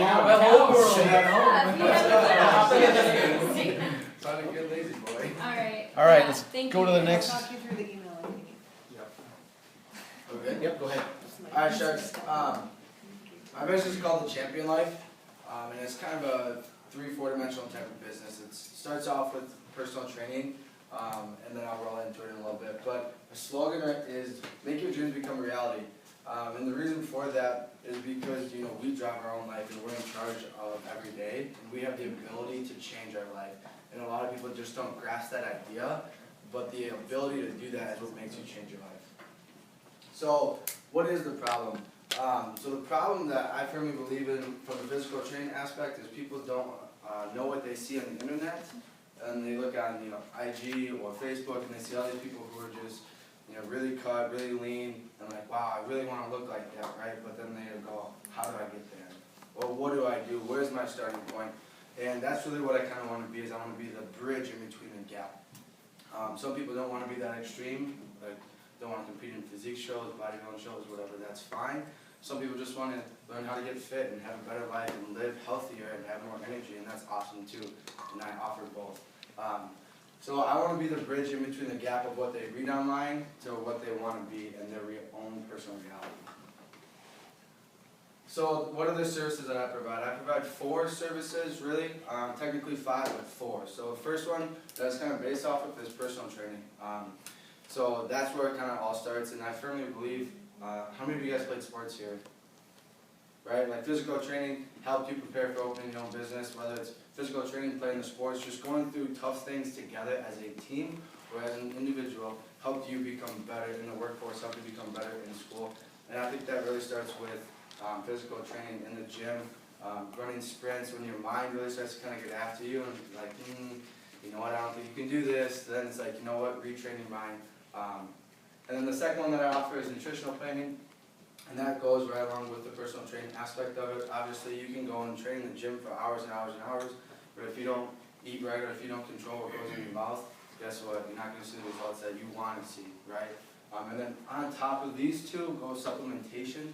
home. The whole world Sit at home. Sound a good lazy boy. Alright. All right, yeah, let's thank go you. to the next. I'll talk you through the email if you need. Okay. Yep, go ahead. Alright, Sharks. My business is called The Champion Life, and it's kind of a 3-4 dimensional type of business. It starts off with personal training, and then I'll roll into it in a little bit. But the slogan is "Make your dreams become reality," and the reason for that is because we drive our own life and we're in charge of every day, and we have the ability to change our life. And a lot of people just don't grasp that idea, but the ability to do that is what makes you change your life. So, what is the problem? So the problem that I firmly believe in from the physical training aspect is people don't know what they see on the internet, and they look on IG or Facebook and they see all these people who are just really cut, really lean, and like, wow, I really want to look like that, right? But then they go, how do I get there? Well, what do I do? Where's my starting point? And that's really what I kind of want to be. Is I want to be the bridge in between the gap. Some people don't want to be that extreme, like don't want to compete in physique shows, bodybuilding shows, whatever. That's fine. Some people just want to learn how to get fit and have a better life and live healthier and have more energy, and that's awesome too. And I offer both. So I want to be the bridge in between the gap of what they read online to what they want to be in their own personal reality. So what are the services that I provide? I provide 4 services, really. Technically 5, but 4. So the first one that's kind of based off of is personal training. So that's where it kind of all starts, and I firmly believe, how many of you guys played sports here? Right? Like physical training helped you prepare for opening your own business, whether it's physical training, playing the sports, just going through tough things together as a team or as an individual helped you become better in the workforce, helped you become better in school. And I think that really starts with physical training in the gym, running sprints when your mind really starts to kind of get after you and like, you know what, I don't think you can do this. Then it's like, you know what, retrain your mind. And then the second one that I offer is nutritional planning, and that goes right along with the personal training aspect of it. Obviously, you can go and train in the gym for hours and hours and hours, but if you don't eat right or if you don't control what goes in your mouth, guess what? You're not going to see the results that you want to see, right? And then on top of these two goes supplementation.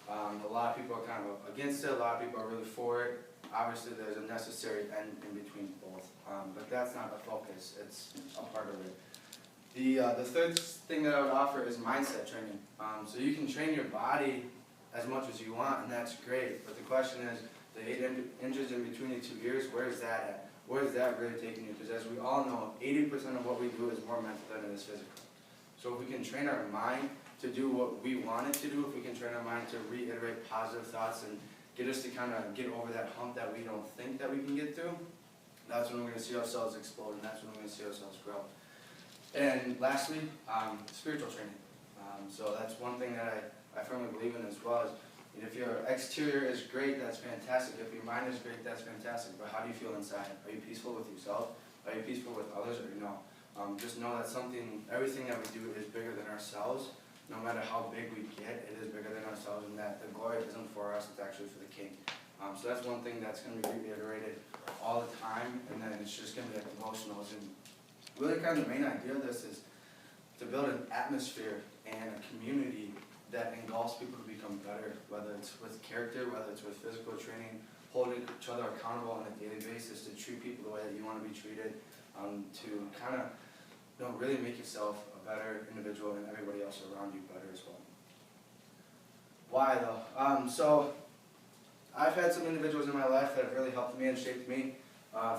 A lot of people are kind of against it, a lot of people are really for it. Obviously there's a necessary end in between both, but that's not the focus, it's a part of it. The third thing that I would offer is mindset training. So you can train your body as much as you want, and that's great, but the question is, the 8 inches in between your 2 ears, where is that at? Where is that really taking you? Because as we all know, 80% of what we do is more mental than it is physical. So if we can train our mind to do what we want it to do, if we can train our mind to reiterate positive thoughts and get us to kind of get over that hump that we don't think that we can get through, that's when we're going to see ourselves explode, and that's when we're going to see ourselves grow. And lastly, spiritual training. So that's one thing that I firmly believe in as well. Is if your exterior is great, that's fantastic. If your mind is great, that's fantastic. But how do you feel inside? Are you peaceful with yourself? Are you peaceful with others? Or no? Just know that everything that we do is bigger than ourselves. No matter how big we get, it is bigger than ourselves, and that the glory isn't for us, it's actually for the King. So that's one thing that's going to be reiterated all the time, and then it's just going to be like devotionals. And really kind of the main idea of this is to build an atmosphere and a community that engulfs people to become better, whether it's with character, whether it's with physical training, holding each other accountable on a daily basis to treat people the way that you want to be treated, to kind of really make yourself a better individual and everybody else around you better as well. Why though? So I've had some individuals in my life that have really helped me and shaped me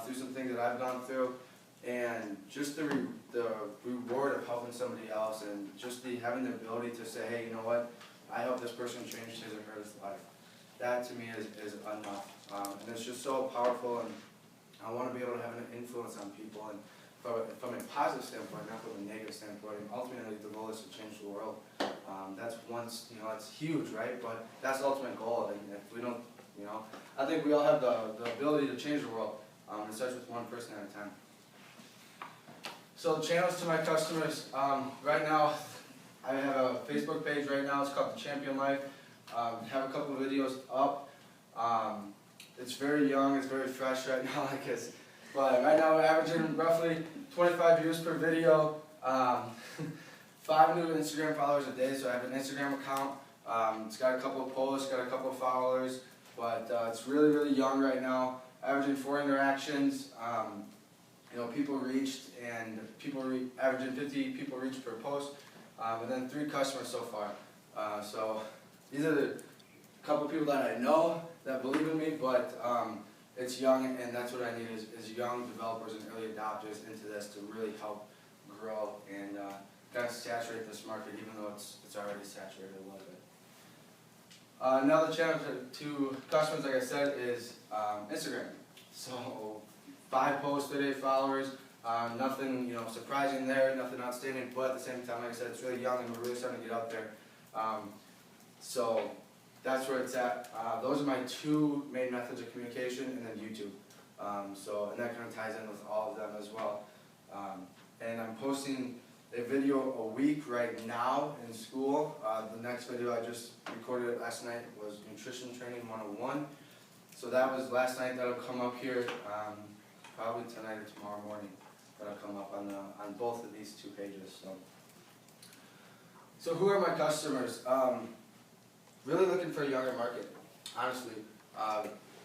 through some things that I've gone through, and just the reward of helping somebody else, and just having the ability to say, hey, you know what, I helped this person change his or her life. That to me is enough, and it's just so powerful, and I want to be able to have an influence on people, and from a positive standpoint, not from a negative standpoint. And ultimately, the goal is to change the world. That's it's huge, right? But that's the ultimate goal. And if we don't, I think we all have the ability to change the world. It starts with one person at a time. So the channels to my customers, right now, I have a Facebook page right now. It's called The Champion Life. Have a couple of videos up. It's very young. It's very fresh right now, I guess. But right now we're averaging roughly 25 views per video, 5 new Instagram followers a day, so I have an Instagram account. It's got a couple of posts, got a couple of followers, but it's really, really young right now, averaging 4 interactions. People reached, and averaging 50 people reached per post, and then 3 customers so far. So these are the couple people that I know that believe in me, but it's young, and that's what I need is young developers and early adopters into this to really help grow and kind of saturate this market, even though it's already saturated a little bit. Another channel to customers, like I said, is Instagram. So 5 posts, 38 followers, nothing surprising there, nothing outstanding, but at the same time, like I said, it's really young and we're really starting to get out there. So that's where it's at. Those are my 2 main methods of communication, and then YouTube. And that kind of ties in with all of them as well. And I'm posting a video a week right now in school. The next video I just recorded last night was Nutrition Training 101. So that was last night. That'll come up here probably tonight or tomorrow morning. That'll come up on both of these 2 pages. So who are my customers? Really looking for a younger market, honestly.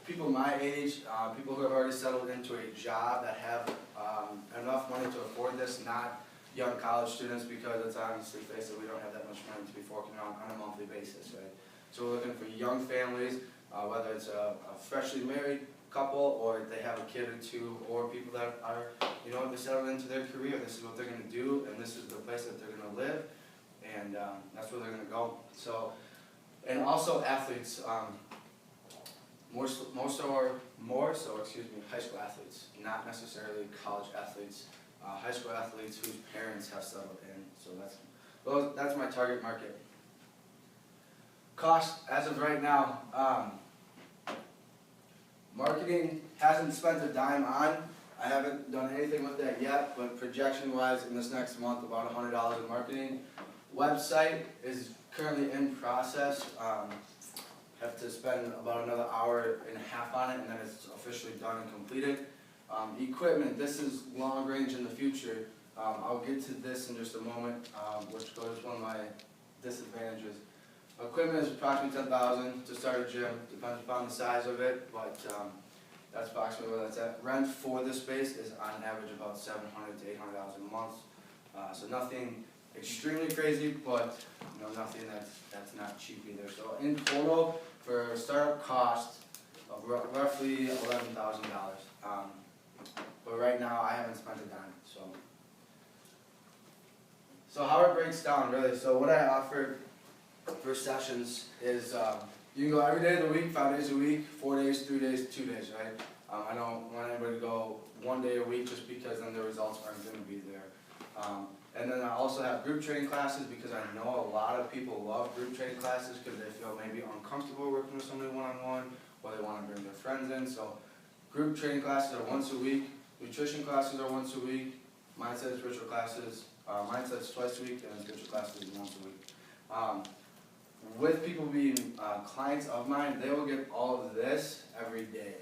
People my age, people who have already settled into a job that have enough money to afford this, not young college students, because let's honestly face it, we don't have that much money to be forking out on a monthly basis, right? So we're looking for young families, whether it's a freshly married couple, or they have a kid or 2, or people that are, they're settled into their career. This is what they're going to do, and this is the place that they're going to live, and that's where they're going to go. So, and also athletes. More so, high school athletes, not necessarily college athletes. High school athletes whose parents have settled in. So that's my target market. Cost, as of right now, marketing hasn't spent a dime on. I haven't done anything with that yet, but projection-wise, in this next month, about $100 in marketing. Website is currently in process. Have to spend about another hour and a half on it, and then it's officially done and completed. Equipment, this is long range in the future. I'll get to this in just a moment, which goes one of my disadvantages. Equipment is approximately $10,000 to start a gym, depends upon the size of it, but that's approximately where that's at. Rent for this space is on average about $700 to $800 a month. So nothing extremely crazy, but nothing that's not cheap either. So in total, for a startup cost of roughly $11,000. But right now I haven't spent a dime. So how it breaks down really. So what I offer for sessions is you can go every day of the week, 5 days a week, 4 days, 3 days, 2 days, right? I don't want anybody to go 1 day a week just because then the results aren't going to be there. And then I also have group training classes, because I know a lot of people love group training classes because they feel maybe uncomfortable working with somebody one-on-one, or they want to bring their friends in. So group training classes are once a week, nutrition classes are once a week, mindset and spiritual classes, mindset's twice a week, and then spiritual classes once a week. With people being clients of mine, they will get all of this every day,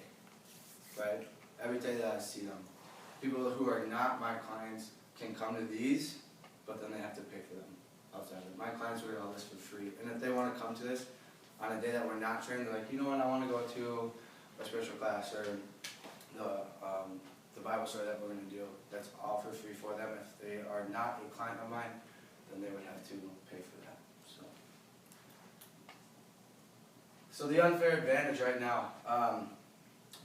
right? Every day that I see them. People who are not my clients can come to these, but then they have to pay for them outside of it. My clients will get all this for free. And if they want to come to this on a day that we're not trained, they're like, you know what, I want to go to a spiritual class or the Bible study that we're going to do. That's all for free for them. If they are not a client of mine, then they would have to pay for that. So the unfair advantage right now.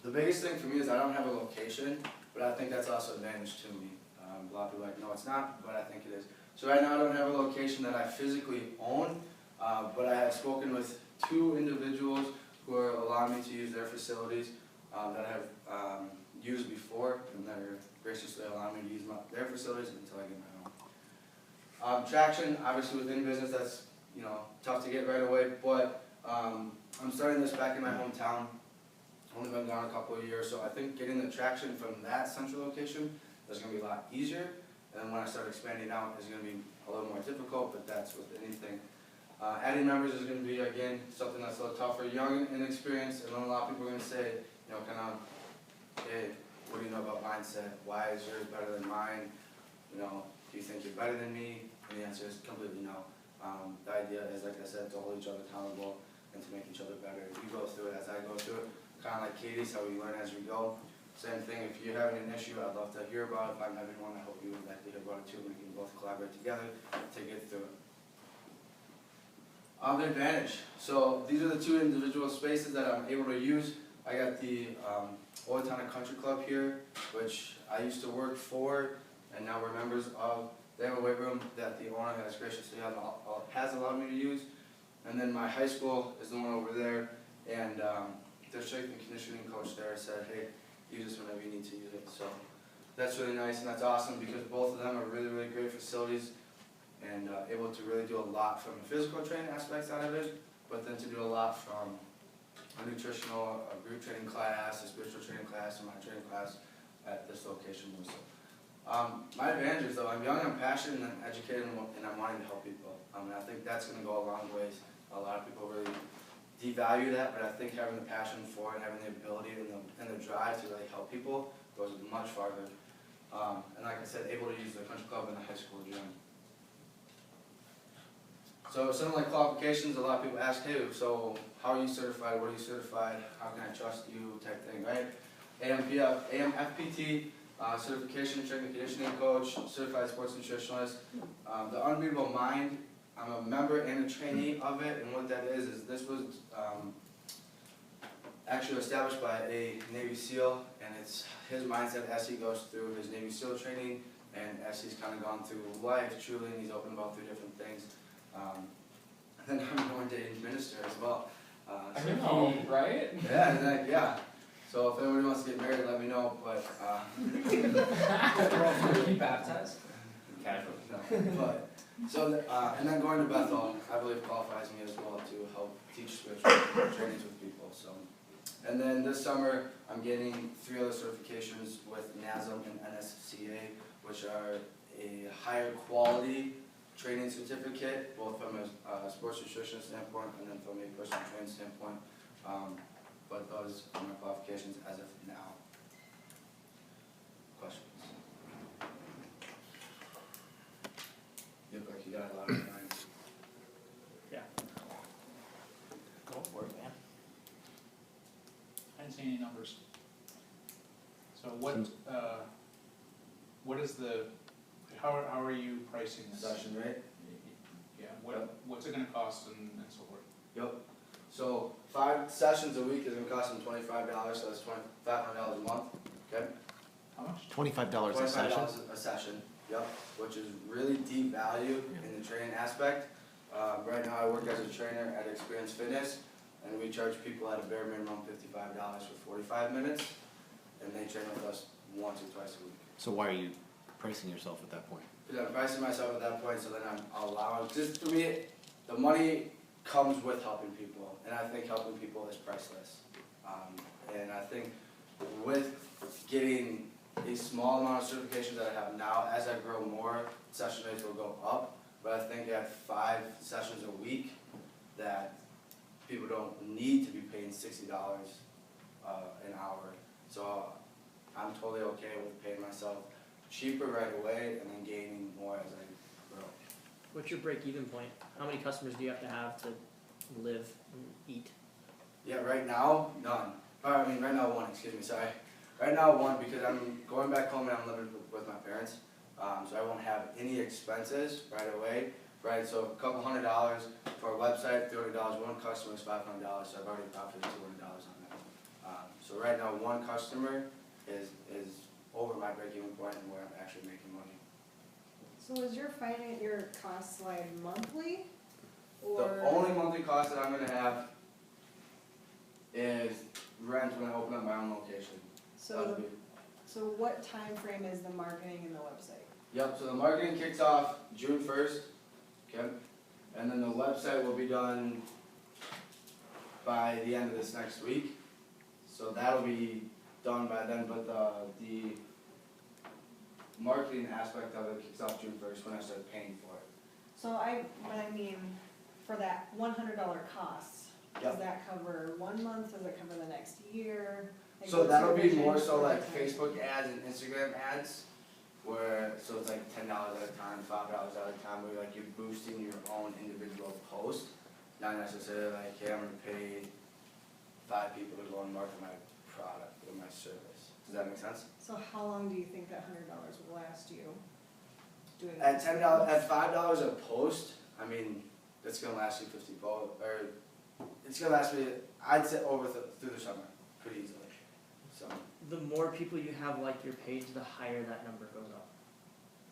The biggest thing for me is I don't have a location, but I think that's also an advantage to me. A lot of people are like, no, it's not, but I think it is. So right now I don't have a location that I physically own, but I have spoken with 2 individuals who are allowing me to use their facilities that I have used before, and they're graciously allowing me to use their facilities until I get my own. Traction, obviously within business, that's tough to get right away, but I'm starting this back in my hometown. Only been gone a couple of years, so I think getting the traction from that central location is going to be a lot easier. And when I start expanding out, it's going to be a little more difficult, but that's with anything. Adding members is going to be, again, something that's a little tougher. Young and inexperienced, and a lot of people are going to say, hey, what do you know about mindset? Why is yours better than mine? Do you think you're better than me? And the answer is completely no. The idea is, like I said, to hold each other accountable. and to make each other better. You go through it as I go through it, kind of like Katie's, how we learn as we go. Same thing, if you're having an issue, I'd love to hear about it. If I'm having one, I hope you would like to hear about it too. We can both collaborate together to get through it. The advantage. So these are the two individual spaces that I'm able to use. I got the Owatonna Country Club here, which I used to work for, and now we're members of. They have a weight room that the owner has graciously has allowed me to use. And then my high school is the one over there, and their strength and conditioning coach there said, hey, use this whenever you need to use it. So that's really nice, and that's awesome because both of them are really, really great facilities and able to really do a lot from the physical training aspects out of it, but then to do a lot from a nutritional, a group training class, a spiritual training class, and my training class at this location also. My advantage is though, I'm young, I'm passionate, and I'm educated, and I'm wanting to help people. And I think that's going to go a long ways. A lot of people really devalue that, but I think having the passion for it, having the ability and the drive to really help people goes much farther. And like I said, able to use the country club and the high school gym. So some of my qualifications, a lot of people ask, hey, so how are you certified, what are you certified, how can I trust you, type thing, right? AMFPT, certification, strength and conditioning coach, certified sports nutritionist. The Unbeatable Mind, I'm a member and a trainee of it, and what that is this was actually established by a Navy SEAL, and it's his mindset as he goes through his Navy SEAL training, and as he's kind of gone through life, truly, and he's open about 3 different things. And then I'm going to minister as well. I know, right? Yeah. So if anybody wants to get married, let me know. But Are you baptized? Casual. No. But so and then going to Bethel, I believe qualifies me as well to help teach spiritual trainings with people. So, and then this summer I'm getting 3 other certifications with NASM and NSCA, which are a higher quality training certificate, both from a sports nutrition standpoint and then from a personal training standpoint. But those are my qualifications as of now. Questions? You look like you got a lot of time. Yeah. Go for it, man. I didn't see any numbers. So what is the, how are you pricing this? Session rate? Yeah, what's it gonna cost and so forth? Yep. So 5 sessions a week is going to cost them $25, so that's $2,500 a month. Okay. How much? $25 a session? $25 a session. Yep. Which is really deep value in the training aspect. Right now, I work as a trainer at Experience Fitness, and we charge people at a bare minimum $55 for 45 minutes, and they train with us once or twice a week. So why are you pricing yourself at that point? Because I'm pricing myself at that point, so then I'm allowing. Just for me, the money comes with helping people, and I think helping people is priceless. And I think with getting a small amount of certifications that I have now, as I grow more, session rates will go up. But I think at 5 sessions a week, that people don't need to be paying $60 an hour. So I'm totally okay with paying myself cheaper right away and then gaining more as I grow. What's your break-even point? How many customers do you have to live and eat? Yeah, right now, none. I mean, right now, 1, excuse me, sorry. Right now, 1, because I'm going back home and I'm living with my parents. So I won't have any expenses right away, right? So a couple $100 for a website, $300, 1 customer is $500, so I've already profited $200 on that. So right now, 1 customer is over my break-even point and where I'm actually making money. So is your cost slide monthly? The only monthly cost that I'm gonna have is rent when I open up my own location. So what time frame is the marketing and the website? Yep, so the marketing kicks off June 1st, okay? And then the website will be done by the end of this next week. So that'll be done by then, but the marketing aspect of it kicks off June 1st when I start paying for it. So for that $100 cost, Yep. does that cover 1 month, does it cover the next year? Like, So what's that'll your be vision more so for like that? Facebook ads and Instagram ads, so it's like $10 at a time, $5 at a time, where like you're boosting your own individual post. not necessarily like, hey, I'm gonna pay 5 people to go and market my product or my service. Does that make sense? So how long do you think that $100 will last you doing At that? $10, at $5 a post, I mean, it's gonna last you 50 posts, or it's gonna last me, I'd say through the summer, pretty easily. So, The more people you have like your page, the higher that number goes up.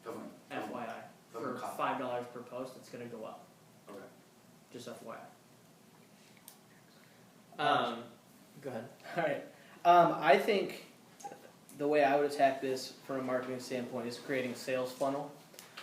from FYI. From For a cop. $5 per post, it's gonna go up. Okay. Just FYI. Go ahead. Alright, I think the way I would attack this from a marketing standpoint is creating a sales funnel.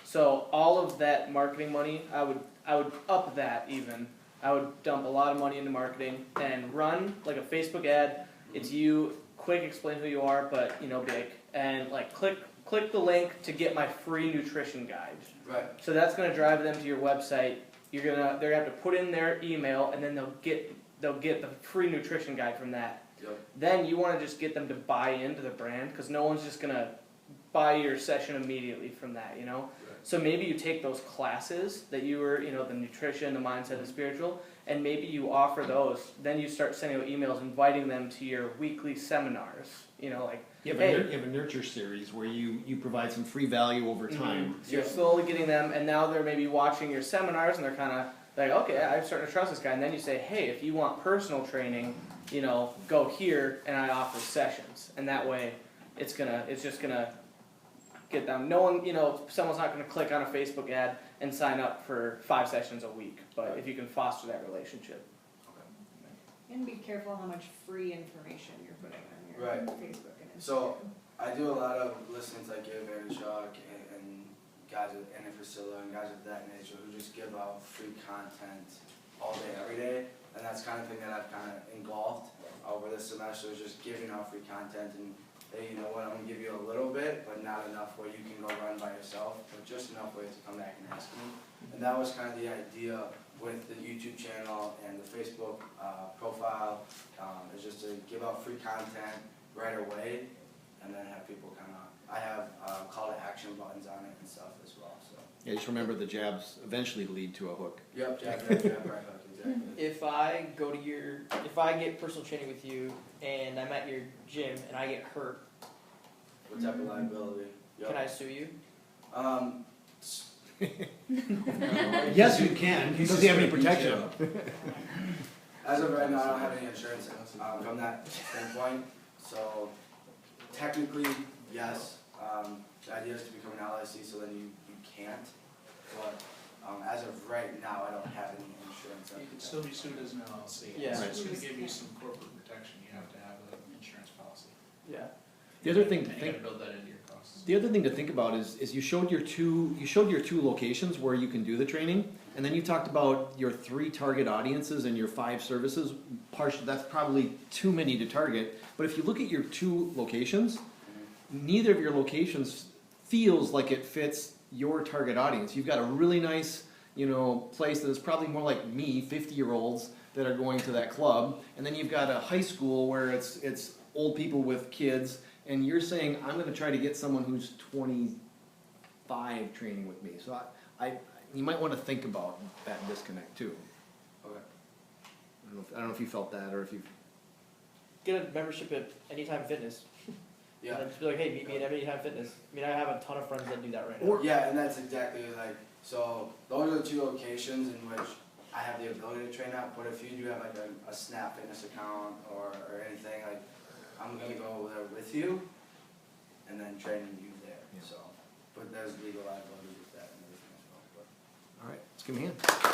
So all of that marketing money, I would up that even. I would dump a lot of money into marketing and run like a Facebook ad. It's you, quick explain who you are, but big. And like click the link to get my free nutrition guide. Right. So that's gonna drive them to your website. They're gonna have to put in their email and then they'll get the free nutrition guide from that. Yep. Then you want to just get them to buy into the brand because no one's just gonna buy your session immediately from that, So maybe you take those classes that you were, the nutrition, the mindset, the spiritual, and maybe you offer those. Then you start sending out emails inviting them to your weekly seminars. Like, You have, hey, you have a nurture series where you provide some free value over time. So you're slowly getting them, and now they're maybe watching your seminars, and they're kind of like, okay, I'm starting to trust this guy. And then you say, hey, if you want personal training, go here, and I offer sessions. And that way, it's just gonna get them. No one, someone's not gonna click on a Facebook ad and sign up for 5 sessions a week. But if you can foster that relationship. And be careful how much free information you're putting on your Right. Facebook and Instagram. So, I do a lot of listening to like Gary Vaynerchuk and guys with Anna Priscilla and guys of that nature who just give out free content all day, every day. And that's kind of thing that I've kind of engulfed over this semester is just giving out free content and hey, you know what, I'm gonna give you a little bit, but not enough where you can go run by yourself, but just enough ways to come back and ask me. And that was kind of the idea with the YouTube channel and the Facebook profile, is just to give out free content right away, and then have people kind of, I have call to action buttons on it and stuff as well, so. Yeah, just remember the jabs eventually lead to a hook. Yep, jab, right hook, exactly. If I get personal training with you, and I'm at your gym and I get hurt, What type of liability? Yep. can I sue you? Yes, you can. He doesn't have any protection. As of right now, I don't have any insurance from that standpoint, so technically, yes. The idea is to become an LIC, so then you can't, but as of right now, I don't have any insurance. You can still be sued as an LLC. Yeah. So Right. it's gonna give you some corporate protection, you have to have an insurance policy. Yeah. The other thing to And you think. gotta build that into your costs. The other thing to think about is you showed your two locations where you can do the training, and then you talked about your 3 target audiences and your 5 services. That's probably too many to target. But if you look at your 2 locations, neither of your locations feels like it fits your target audience. You've got a really nice, place that is probably more like me, 50-year-olds that are going to that club, and then you've got a high school where it's old people with kids. And you're saying, I'm going to try to get someone who's 25 training with me. So you might want to think about that disconnect too. Okay. I don't know if you felt that or if you. Get a membership at Anytime Fitness. Yeah. And then just be like, hey, meet me at Anytime Fitness. I mean, I have a ton of friends that do that right now. Or Yeah, and that's exactly like, so those are the 2 locations in which I have the ability to train at, but if you do have like a Snap Fitness account or anything, like, I'm gonna go there with you and then train you there, Yeah. so. But there's legal liability with that and everything as well, but. all right, let's give me a hand.